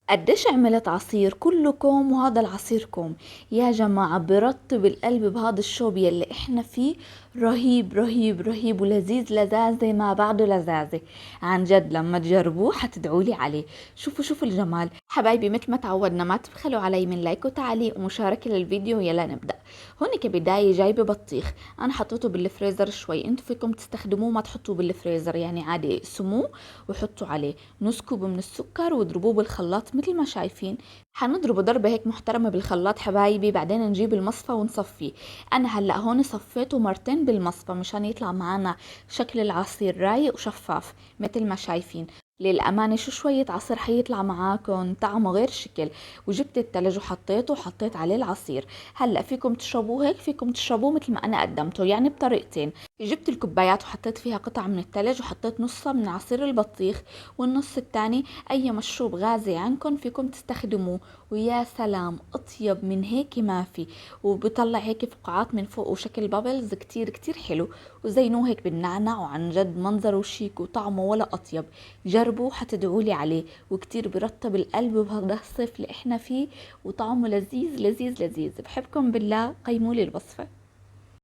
قديش عملت عصير كله كوم وهذا العصير كوم. يا جماعة برطب القلب بهذا الشوب يلي احنا فيه. رهيب رهيب رهيب ولذيذ لذاذة ما بعده لذاذة. عن جد لما تجربوه حتدعولي عليه. شوفوا الجمال حبايبي، مثل ما تعودنا ما تبخلوا علي من لايك وتعليق ومشاركة للفيديو. يلا نبدأ. هون كبداية جايبة بطيخ، انا حطيته بالفريزر شوي، انتو فيكم تستخدموه ما تحطوه بالفريزر، يعني عادي اقسموه وحطوا عليه نص كوب من السكر واضربوه بالخلاط مثل ما شايفين. حنضربه ضربة هيك محترمة بالخلاط حبايبي، بعدين نجيب المصفى ونصفيه. انا هلا هون صفيته مرتين بالمصفى مشان يطلع معنا شكل العصير رايق وشفاف مثل ما شايفين. للأمانة شو شوية عصير حيطلع معاكم طعمه غير شكل. وجبت التلج وحطيته وحطيت عليه العصير. هلا فيكم تشربوه هيك، فيكم تشربوه مثل ما أنا قدمته، يعني بطريقتين. جبت الكوبايات وحطيت فيها قطع من التلج وحطيت نصها من عصير البطيخ، والنص التاني اي مشروب غازي عندكم فيكم تستخدموه. ويا سلام اطيب من هيك ما في. وبطلع هيك فقاعات من فوق وشكل بابلز كتير كتير حلو. وزينوه هيك بالنعناع، وعن جد منظره شيك وطعمه ولا اطيب. جربوا حتدعولي عليه. وكتير برطب القلب بهذا الصيف اللي احنا فيه. وطعمه لذيذ لذيذ لذيذ. بحبكم بالله، قيموا لي الوصفة.